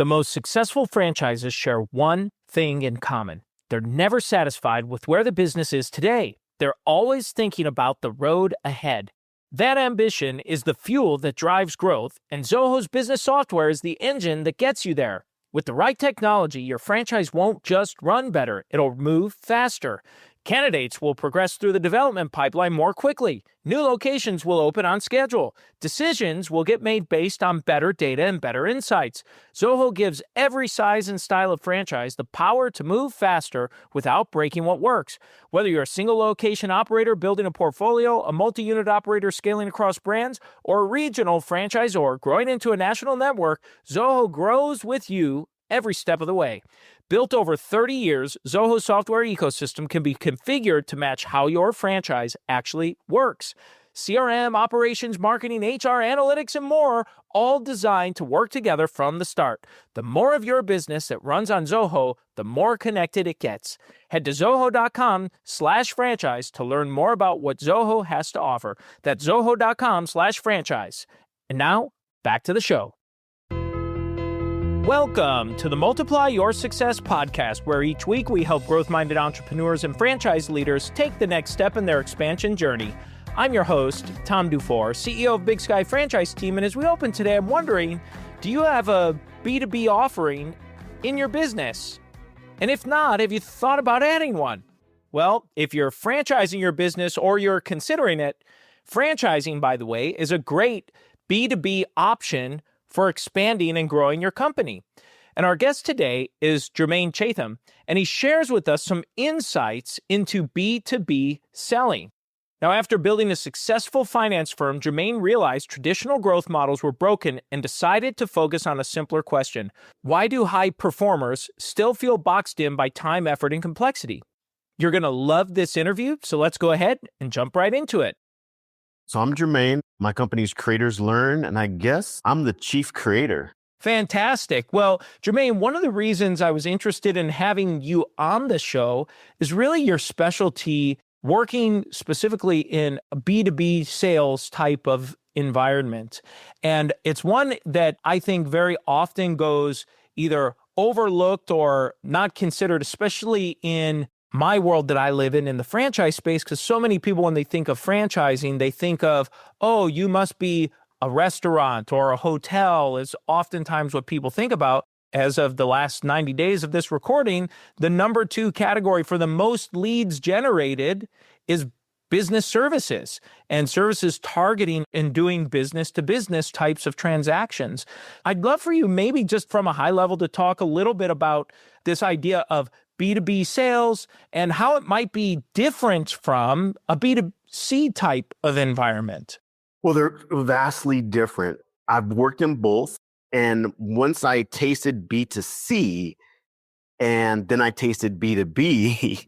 The most successful franchises share one thing in common. They're never satisfied with where the business is today. They're always thinking about the road ahead. That ambition is the fuel that drives growth, and Zoho's business software is the engine that gets you there. With the right technology, your franchise won't just run better, it'll move faster. Candidates will progress through the development pipeline more quickly. New locations will open on schedule. Decisions will get made based on better data and better insights. Zoho gives every size and style of franchise the power to move faster without breaking what works. Whether you're a single location operator building a portfolio, a multi-unit operator scaling across brands, or a regional franchisor growing into a national network, Zoho grows with you every step of the way. Built over 30 years, Zoho's software ecosystem can be configured to match how your franchise actually works. CRM, operations, marketing, HR, analytics, and more, all designed to work together from the start. The more of your business that runs on Zoho, the more connected it gets. Head to zoho.com/franchise to learn more about what Zoho has to offer. That's zoho.com/franchise. And now, back to the show. Welcome to the Multiply Your Success podcast, where each week we help growth-minded entrepreneurs and franchise leaders take the next step in their expansion journey. I'm your host, Tom Dufour, CEO of Big Sky Franchise Team, and as we open today, I'm wondering, do you have a B2B offering in your business? And if not, have you thought about adding one? Well, if you're franchising your business or you're considering it, franchising, by the way, is a great B2B option for expanding and growing your company. And our guest today is Jermane Cheathem, and he shares with us some insights into B2B selling. Now, after building a successful finance firm, Jermane realized traditional growth models were broken and decided to focus on a simpler question. Why do high performers still feel boxed in by time, effort, and complexity? You're going to love this interview, so let's go ahead and jump right into it. So I'm Jermane. My company's Creators Learn, and I guess I'm the chief creator. Fantastic. Well, Jermane, one of the reasons I was interested in having you on the show is really your specialty working specifically in a B2B sales type of environment. And it's one that I think very often goes either overlooked or not considered, especially in my world that I live in the franchise space, because so many people, when they think of franchising, they think of, oh, you must be a restaurant or a hotel is oftentimes what people think about. As of the last 90 days of this recording, the number 2 category for the most leads generated is business services and services targeting and doing business to business types of transactions. I'd love for you maybe just from a high level to talk a little bit about this idea of B2B sales and how it might be different from a B2C type of environment. Well, they're vastly different. I've worked in both. And once I tasted B2C and then I tasted B2B,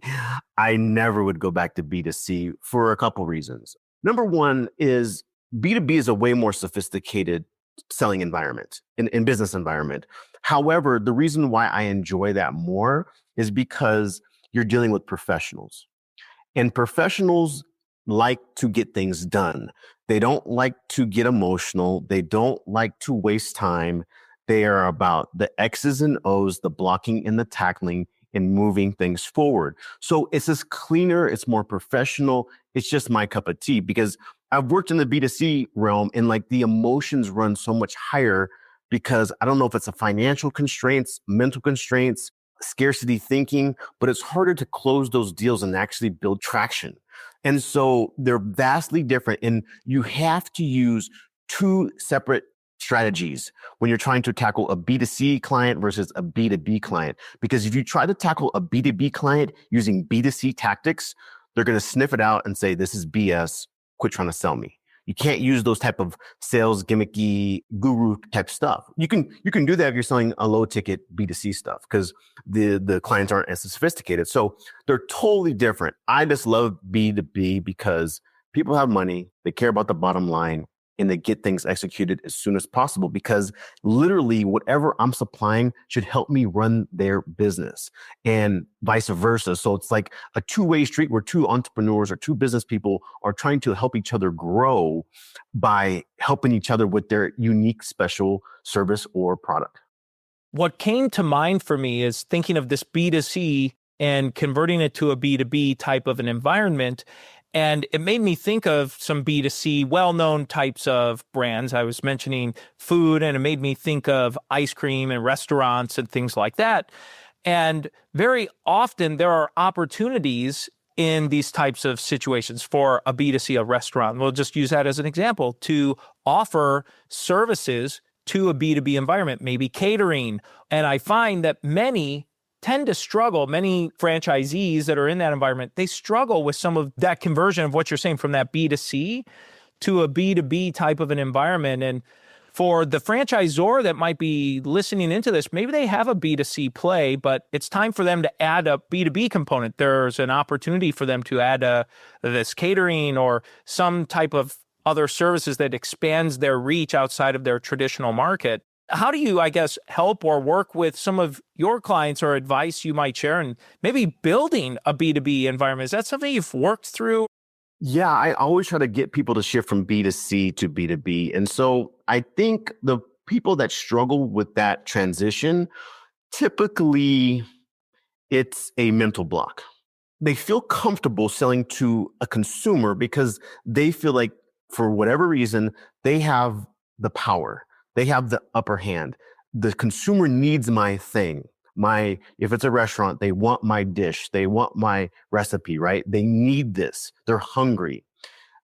I never would go back to B2C for a couple reasons. Number one is B2B is a way more sophisticated selling environment, in business environment. However, the reason why I enjoy that more is because you're dealing with professionals. And professionals like to get things done. They don't like to get emotional. They don't like to waste time. They are about the X's and O's, the blocking and the tackling, and moving things forward. So it's just cleaner. It's more professional. It's just my cup of tea because I've worked in the B2C realm and like the emotions run so much higher because I don't know if it's a financial constraints, mental constraints, scarcity thinking, but it's harder to close those deals and actually build traction. And so they're vastly different. And you have to use 2 separate strategies when you're trying to tackle a B2C client versus a B2B client. Because if you try to tackle a B2B client using B2C tactics, they're going to sniff it out and say, this is BS, quit trying to sell me. You can't use those type of sales gimmicky guru type stuff. You can do that if you're selling a low ticket B2C stuff because the clients aren't as sophisticated. So they're totally different. I just love B2B because people have money, they care about the bottom line, and they get things executed as soon as possible because literally whatever I'm supplying should help me run their business and vice versa. So it's like a 2-way street where 2 entrepreneurs or 2 business people are trying to help each other grow by helping each other with their unique special service or product. What came to mind for me is thinking of this B2C and converting it to a B2B type of an environment. And it made me think of some B2C well-known types of brands. I was mentioning food, and it made me think of ice cream and restaurants and things like that. And very often there are opportunities in these types of situations for a B2C, a restaurant. We'll just use that as an example to offer services to a B2B environment, maybe catering. And I find that many tend to struggle, many franchisees that are in that environment, they struggle with some of that conversion of what you're saying from that B2C to a B2B type of an environment. And for the franchisor that might be listening into this, maybe they have a B2C play, but it's time for them to add a B2B component. There's an opportunity for them to add this catering or some type of other services that expands their reach outside of their traditional market. How do you, I guess, help or work with some of your clients or advice you might share and maybe building a B2B environment? Is that something you've worked through? Yeah, I always try to get people to shift from B2C to B2B. And so I think the people that struggle with that transition, typically it's a mental block. They feel comfortable selling to a consumer because they feel like, for whatever reason, they have the power. They have the upper hand. The consumer needs my thing. If it's a restaurant, they want my dish. They want my recipe, right? They need this. They're hungry.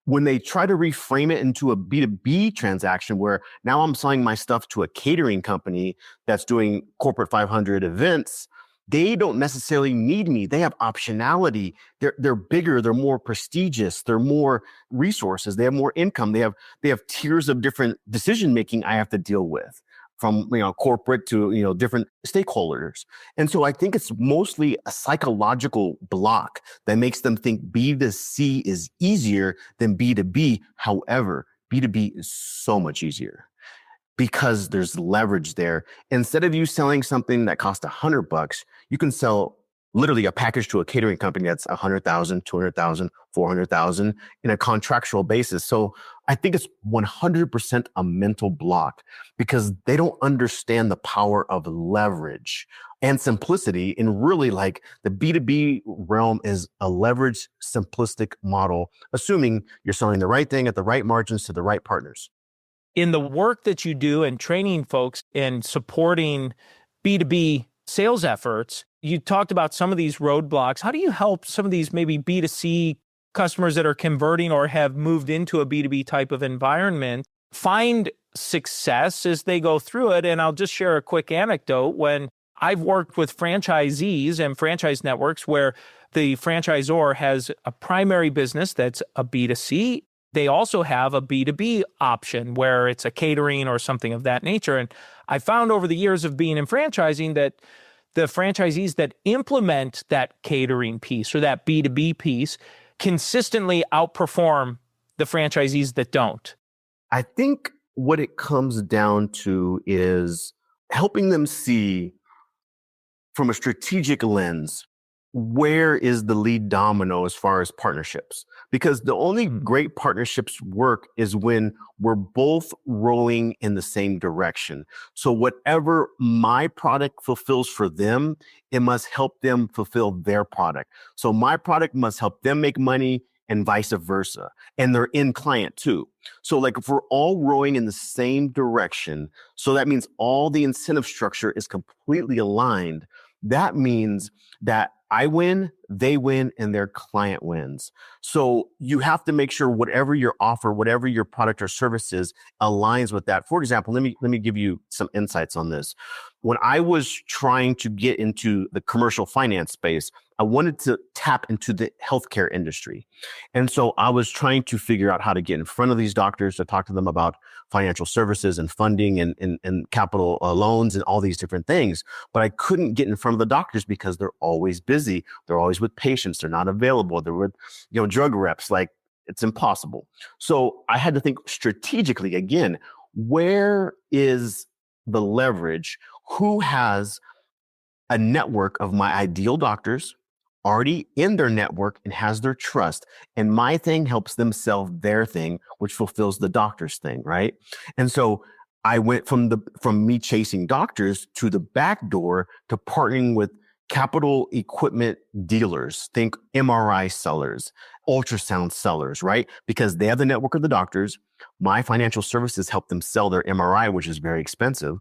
When they try to reframe it into a B2B transaction where now I'm selling my stuff to a catering company that's doing corporate 500 events, they don't necessarily need me. They have optionality. They're bigger. They're more prestigious. They're more resources. They have more income. They have tiers of different decision making I have to deal with, from corporate to different stakeholders. And so I think it's mostly a psychological block that makes them think B2C is easier than B2B. However, B2B is so much easier because there's leverage there. Instead of you selling something that costs $100, you can sell literally a package to a catering company that's 100,000, 200,000, 400,000 in a contractual basis. So I think it's 100% a mental block because they don't understand the power of leverage and simplicity. And really, like, the B2B realm is a leverage simplistic model, assuming you're selling the right thing at the right margins to the right partners. In the work that you do and training folks and supporting B2B sales efforts, you talked about some of these roadblocks. How do you help some of these maybe B2C customers that are converting or have moved into a B2B type of environment find success as they go through it? And I'll just share a quick anecdote. When I've worked with franchisees and franchise networks where the franchisor has a primary business that's a B2C, they also have a B2B option where it's a catering or something of that nature. And I found over the years of being in franchising that the franchisees that implement that catering piece or that B2B piece consistently outperform the franchisees that don't. I think what it comes down to is helping them see from a strategic lens, where is the lead domino as far as partnerships? Because the only great partnerships work is when we're both rowing in the same direction. So whatever my product fulfills for them, it must help them fulfill their product. So my product must help them make money and vice versa. And their end client too. So like, if we're all rowing in the same direction, so that means all the incentive structure is completely aligned. That means that I win, they win, and their client wins. So you have to make sure whatever your offer, whatever your product or service is, aligns with that. For example, let me give you some insights on this. When I was trying to get into the commercial finance space, I wanted to tap into the healthcare industry. And so I was trying to figure out how to get in front of these doctors to talk to them about financial services and funding and capital loans and all these different things. But I couldn't get in front of the doctors because they're always busy. They're always with patients. They're not available. They're with, drug reps. Like, it's impossible. So I had to think strategically again, where is the leverage? Who has a network of my ideal doctors already in their network and has their trust? And my thing helps them sell their thing, which fulfills the doctor's thing, right? And so I went from me chasing doctors to the back door to partnering with capital equipment dealers. Think MRI sellers, ultrasound sellers, right? Because they have the network of the doctors. My financial services help them sell their MRI, which is very expensive.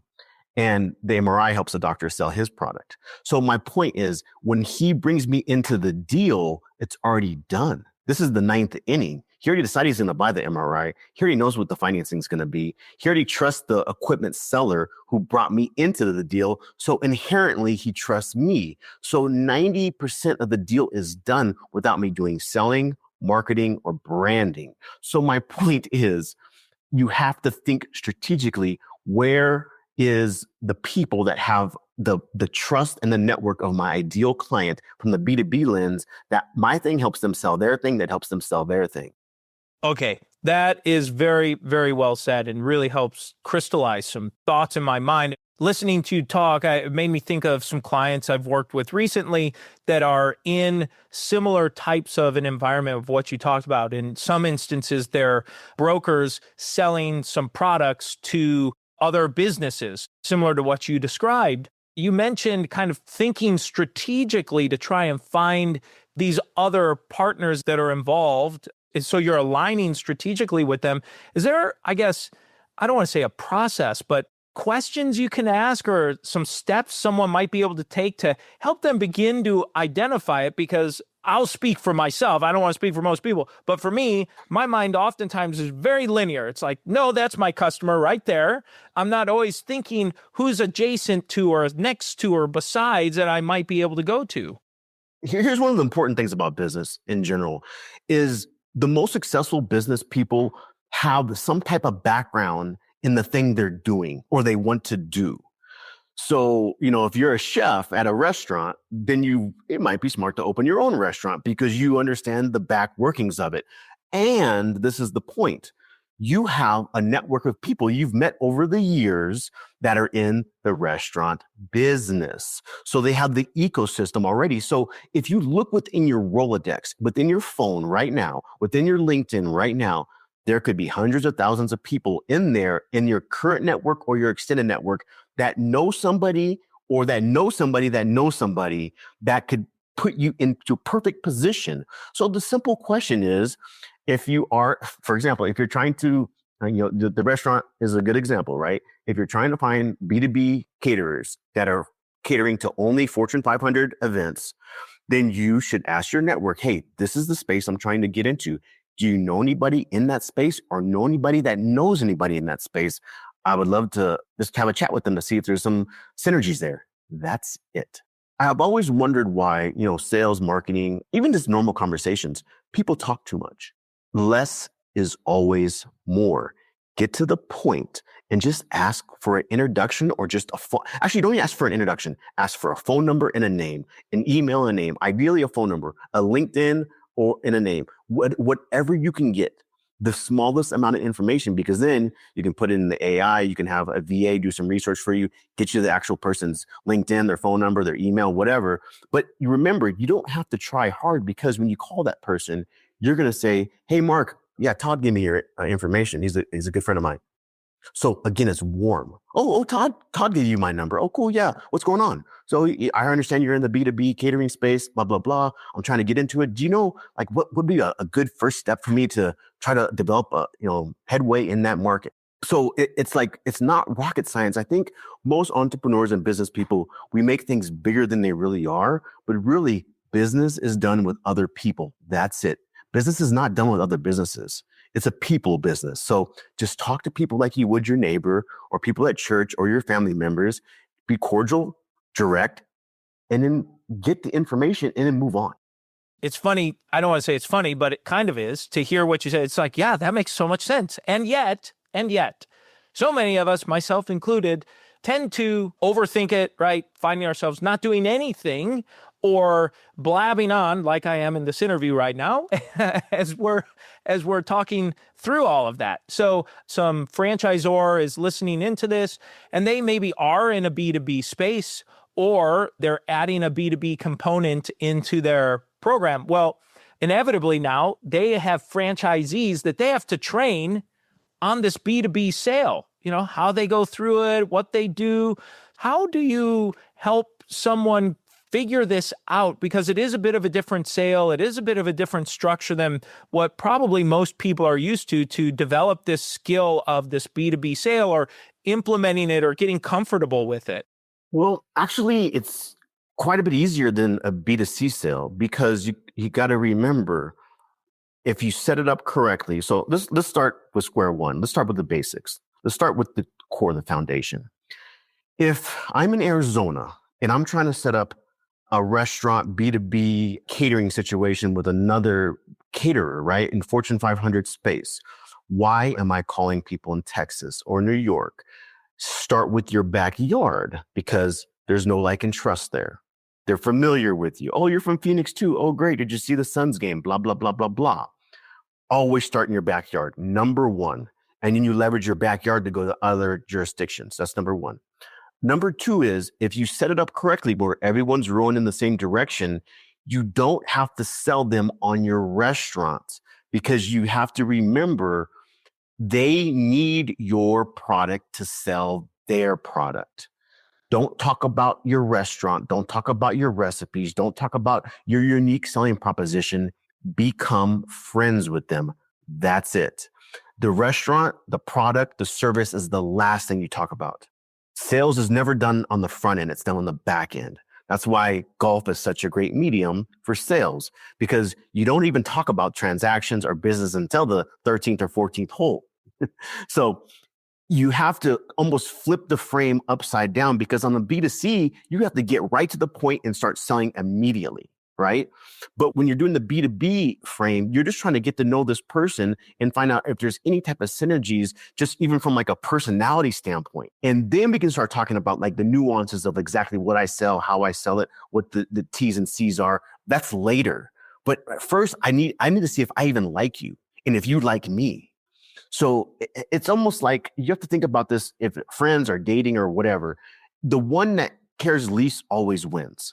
And the MRI helps the doctor sell his product. So my point is, when he brings me into the deal, it's already done. This is the ninth inning. He already decided he's going to buy the MRI. He already knows what the financing is going to be. He already trusts the equipment seller who brought me into the deal. So inherently, he trusts me. So 90% of the deal is done without me doing selling, marketing, or branding. So my point is, you have to think strategically, where is the people that have the trust and the network of my ideal client from the B2B lens, that my thing helps them sell their thing, that helps them sell their thing. Okay, that is very, very well said and really helps crystallize some thoughts in my mind. Listening to you talk, it made me think of some clients I've worked with recently that are in similar types of an environment of what you talked about. In some instances, they're brokers selling some products to other businesses, similar to what you described. You mentioned kind of thinking strategically to try and find these other partners that are involved. And so you're aligning strategically with them. Is there, I guess, I don't want to say a process, but questions you can ask or some steps someone might be able to take to help them begin to identify it? Because I'll speak for myself. I don't want to speak for most people, but for me, my mind oftentimes is very linear. It's like, no, that's my customer right there. I'm not always thinking who's adjacent to or next to or besides that I might be able to go to. Here's one of the important things about business in general is the most successful business people have some type of background in the thing they're doing or they want to do. So, if you're a chef at a restaurant, then it might be smart to open your own restaurant because you understand the back workings of it. And this is the point. You have a network of people you've met over the years that are in the restaurant business. So they have the ecosystem already. So if you look within your Rolodex, within your phone right now, within your LinkedIn right now, there could be hundreds of thousands of people in there in your current network or your extended network that know somebody or that know somebody that knows somebody that could put you into perfect position. So the simple question is, if you are, for example, if you're trying to, the restaurant is a good example, right? If you're trying to find B2B caterers that are catering to only Fortune 500 events, then you should ask your network, hey, this is the space I'm trying to get into. Do you know anybody in that space or know anybody that knows anybody in that space? I would love to just have a chat with them to see if there's some synergies there. That's it. I've always wondered why, sales, marketing, even just normal conversations, people talk too much. Less is always more. Get to the point and just ask for an introduction or just a phone. Actually, don't even ask for an introduction. Ask for a phone number and a name, an email and a name, ideally a phone number, a LinkedIn or in a name, whatever you can get, the smallest amount of information, because then you can put it in the AI, you can have a VA do some research for you, get you the actual person's LinkedIn, their phone number, their email, whatever. But you remember, you don't have to try hard because when you call that person, you're going to say, hey, Mark, yeah, Todd gave me your information. He's a good friend of mine. So again, it's warm. Oh, Todd gave you my number. Oh, cool. Yeah. What's going on? So I understand you're in the B2B catering space, blah, blah, blah. I'm trying to get into it. Do you know, like, what would be a good first step for me to try to develop a, headway in that market? So it's like, it's not rocket science. I think most entrepreneurs and business people, we make things bigger than they really are, but really business is done with other people. That's it. Business is not done with other businesses. It's a people business. So just talk to people like you would your neighbor or people at church or your family members. Be cordial, direct, and then get the information and then move on. It's funny. I don't want to say it's funny, but it kind of is to hear what you said. It's like, yeah, that makes so much sense. And yet, so many of us, myself included, tend to overthink it, right? Finding ourselves not doing anything or blabbing on like I am in this interview right now as we're talking through all of that. So some franchisor is listening into this and they maybe are in a B2B space or they're adding a B2B component into their program. Well, inevitably now they have franchisees that they have to train on this B2B sale. how they go through it, what they do. How do you help someone figure this out? Because it is a bit of a different sale. It is a bit of a different structure than what probably most people are used to develop this skill of this B2B sale or implementing it or getting comfortable with it. Well, actually, it's quite a bit easier than a B2C sale because you got to remember if you set it up correctly. So let's start with square one. Let's start with the basics. Let's start with the core, the foundation. If I'm in Arizona and I'm trying to set up a restaurant B2B catering situation with another caterer, right, in Fortune 500 space, why am I calling people in Texas or New York? Start with your backyard because there's no like and trust there. They're familiar with you. Oh, you're from Phoenix too. Oh, great. Did you see the Suns game? Blah, blah, blah, blah, blah. Always start in your backyard, number one. And then you leverage your backyard to go to other jurisdictions. That's number one. Number two is if you set it up correctly where everyone's rowing in the same direction, you don't have to sell them on your restaurant because you have to remember they need your product to sell their product. Don't talk about your restaurant. Don't talk about your recipes. Don't talk about your unique selling proposition. Become friends with them. That's it. The restaurant, the product, the service is the last thing you talk about. Sales is never done on the front end. It's done on the back end. That's why golf is such a great medium for sales because you don't even talk about transactions or business until the 13th or 14th hole. So you have to almost flip the frame upside down because on the B2C, you have to get right to the point and start selling immediately, right? But when you're doing the B2B frame, you're just trying to get to know this person and find out if there's any type of synergies, just even from like a personality standpoint. And then we can start talking about like the nuances of exactly what I sell, how I sell it, what the T's and C's are. That's later. But first, I need to see if I even like you and if you like me. So it's almost like you have to think about this if friends are dating or whatever. The one that cares least always wins.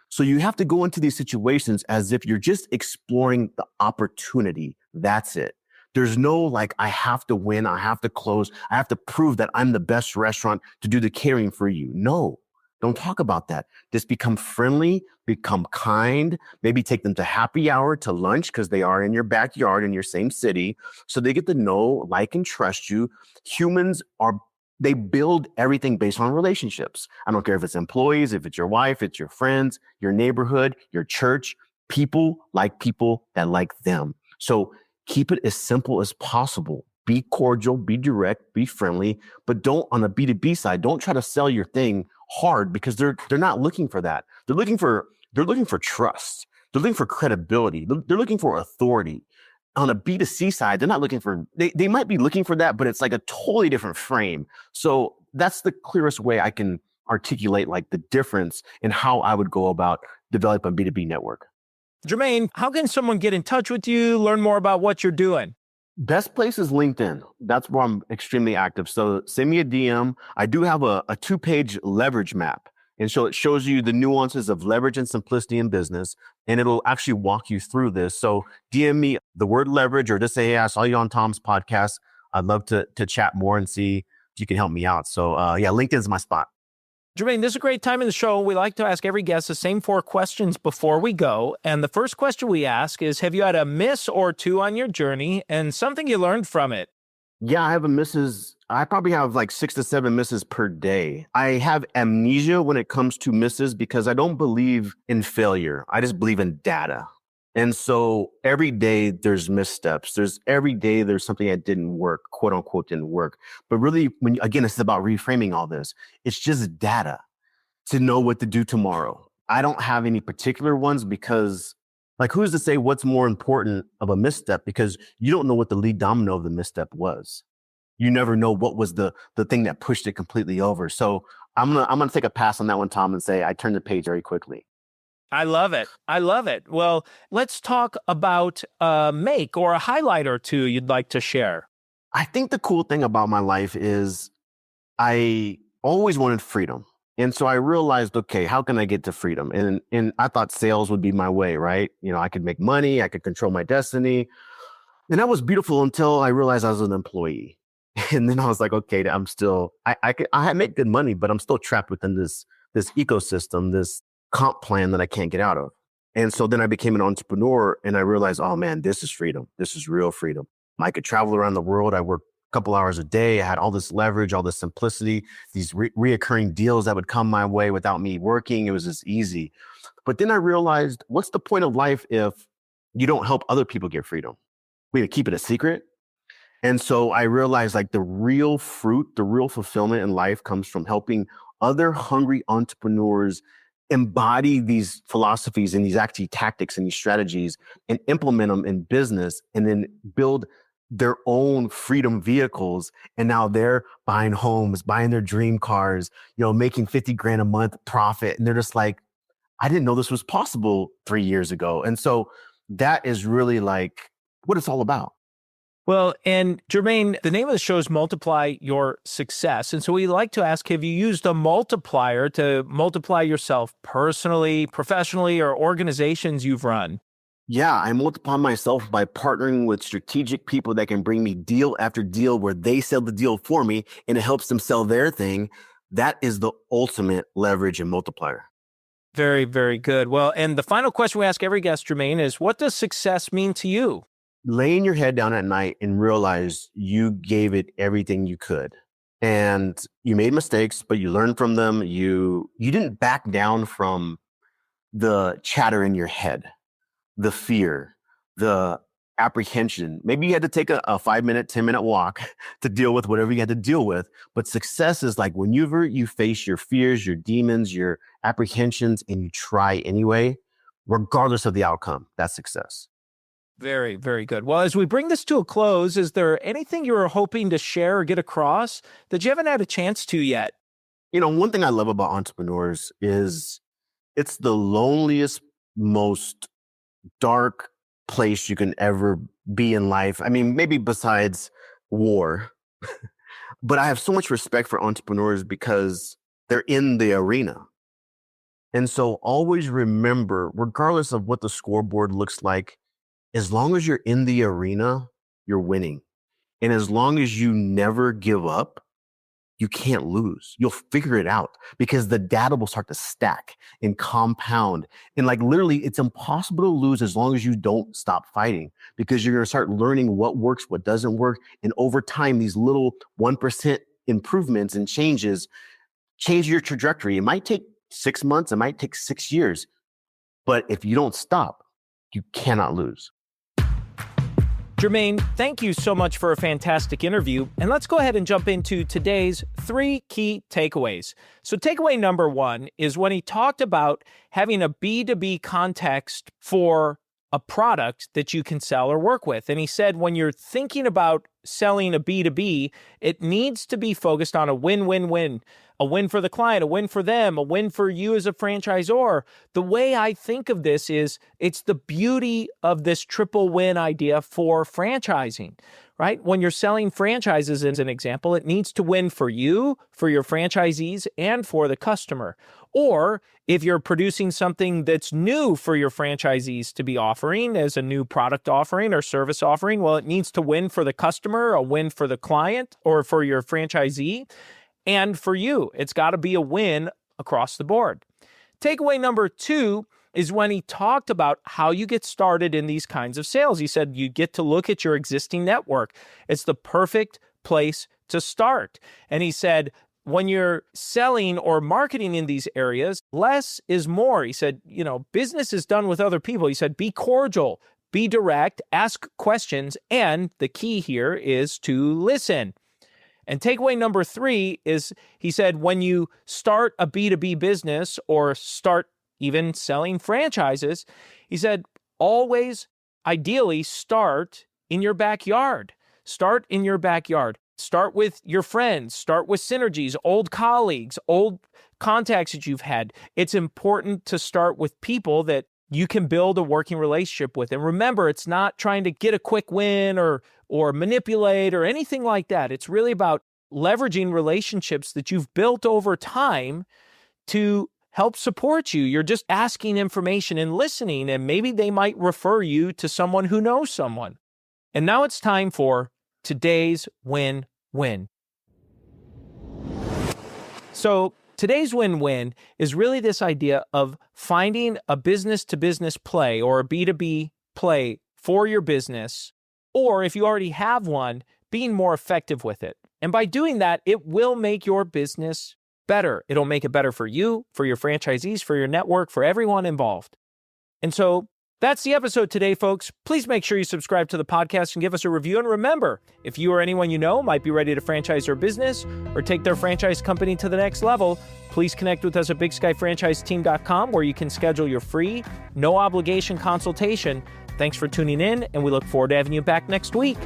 So you have to go into these situations as if you're just exploring the opportunity. That's it. There's no like, I have to win. I have to close. I have to prove that I'm the best restaurant to do the catering for you. No, don't talk about that. Just become friendly, become kind, maybe take them to happy hour, to lunch, because they are in your backyard in your same city. So they get to know, like, and trust you. They build everything based on relationships. I don't care if it's employees, if it's your wife, it's your friends, your neighborhood, your church. People that like them. So keep it as simple as possible. Be cordial, be direct, be friendly, but don't, on the B2B side, don't try to sell your thing hard because they're not looking for that. They're looking for trust. They're looking for credibility. They're looking for authority. On a B2C side, they're not looking for, they might be looking for that, but it's like a totally different frame. So that's the clearest way I can articulate like the difference in how I would go about developing a B2B network. Jermane, how can someone get in touch with you, learn more about what you're doing? Best place is LinkedIn. That's where I'm extremely active. So send me a DM. I do have a 2-page leverage map. And so it shows you the nuances of leverage and simplicity in business. And it'll actually walk you through this. So DM me the word leverage or just say, hey, I saw you on Tom's podcast. I'd love to chat more and see if you can help me out. So LinkedIn's my spot. Jermane, this is a great time in the show. We like to ask every guest the same 4 questions before we go. And the first question we ask is, have you had a miss or two on your journey and something you learned from it? Yeah, I have I probably have like 6 to 7 misses per day. I have amnesia when it comes to misses because I don't believe in failure. I just believe in data. And so every day there's missteps. Every day there's something that didn't work, quote unquote, didn't work. But really, again, it's about reframing all this. It's just data to know what to do tomorrow. I don't have any particular ones because like, who's to say what's more important of a misstep? Because you don't know what the lead domino of the misstep was. You never know what was the thing that pushed it completely over. So I'm gonna take a pass on that one, Tom, and say I turned the page very quickly. I love it. I love it. Well, let's talk about a make or a highlight or two you'd like to share. I think the cool thing about my life is I always wanted freedom. And so I realized, okay, how can I get to freedom? And I thought sales would be my way, right? You know, I could make money, I could control my destiny. And that was beautiful until I realized I was an employee. And then I was like, okay, I'm still, I make good money, but I'm still trapped within this ecosystem, this comp plan that I can't get out of. And so then I became an entrepreneur and I realized, oh man, this is freedom. This is real freedom. I could travel around the world. I worked a couple hours a day. I had all this leverage, all this simplicity, these reoccurring deals that would come my way without me working. It was just easy. But then I realized, what's the point of life if you don't help other people get freedom? We keep it a secret. And so I realized like the real fruit, the real fulfillment in life comes from helping other hungry entrepreneurs embody these philosophies and these actually tactics and these strategies and implement them in business and then build their own freedom vehicles. And now they're buying homes, buying their dream cars, making 50 grand a month profit. And they're just like, I didn't know this was possible 3 years ago. And so that is really like what it's all about. Well, and Jermane, the name of the show is Multiply Your Success. And so we like to ask, have you used a multiplier to multiply yourself personally, professionally, or organizations you've run? Yeah, I multiply myself by partnering with strategic people that can bring me deal after deal where they sell the deal for me and it helps them sell their thing. That is the ultimate leverage and multiplier. Very, very good. Well, and the final question we ask every guest, Jermane, is what does success mean to you? Laying your head down at night and realize you gave it everything you could. And you made mistakes, but you learned from them. You didn't back down from the chatter in your head, the fear, the apprehension. Maybe you had to take a 5-minute, 10-minute walk to deal with whatever you had to deal with. But success is like whenever you face your fears, your demons, your apprehensions, and you try anyway, regardless of the outcome, that's success. Very, very good. Well, as we bring this to a close, is there anything you were hoping to share or get across that you haven't had a chance to yet? One thing I love about entrepreneurs is it's the loneliest, most dark place you can ever be in life. I mean, maybe besides war, but I have so much respect for entrepreneurs because they're in the arena. And so always remember, regardless of what the scoreboard looks like, as long as you're in the arena, you're winning. And as long as you never give up, you can't lose. You'll figure it out because the data will start to stack and compound. And like literally, it's impossible to lose as long as you don't stop fighting because you're going to start learning what works, what doesn't work. And over time, these little 1% improvements and changes change your trajectory. It might take 6 months, it might take 6 years. But if you don't stop, you cannot lose. Jermane, thank you so much for a fantastic interview. And let's go ahead and jump into today's 3 key takeaways. So takeaway number 1 is when he talked about having a B2B context for a product that you can sell or work with. And he said, when you're thinking about selling a B2B, it needs to be focused on a win-win-win. A win for the client, a win for them, a win for you as a franchisor. The way I think of this is it's the beauty of this triple win idea for franchising, right? When you're selling franchises, as an example, it needs to win for you, for your franchisees, and for the customer. Or if you're producing something that's new for your franchisees to be offering as a new product offering or service offering, well, it needs to win for the customer, a win for the client, or for your franchisee. And for you, it's got to be a win across the board. Takeaway number 2 is when he talked about how you get started in these kinds of sales. He said you get to look at your existing network. It's the perfect place to start. And he said, when you're selling or marketing in these areas, less is more. He said, business is done with other people. He said, be cordial, be direct, ask questions. And the key here is to listen. And takeaway number 3 is, he said, when you start a B2B business or start even selling franchises, he said, always, ideally, start in your backyard. Start in your backyard. Start with your friends. Start with synergies, old colleagues, old contacts that you've had. It's important to start with people that you can build a working relationship with. And remember, it's not trying to get a quick win or manipulate or anything like that. It's really about leveraging relationships that you've built over time to help support you. You're just asking information and listening, and maybe they might refer you to someone who knows someone. And now it's time for today's win win. So today's win-win is really this idea of finding a business-to-business play or a B2B play for your business, or if you already have one, being more effective with it. And by doing that, it will make your business better. It'll make it better for you, for your franchisees, for your network, for everyone involved. And so that's the episode today, folks. Please make sure you subscribe to the podcast and give us a review. And remember, if you or anyone you know might be ready to franchise their business or take their franchise company to the next level, please connect with us at BigSkyFranchiseTeam.com, where you can schedule your free, no obligation consultation. Thanks for tuning in, and we look forward to having you back next week.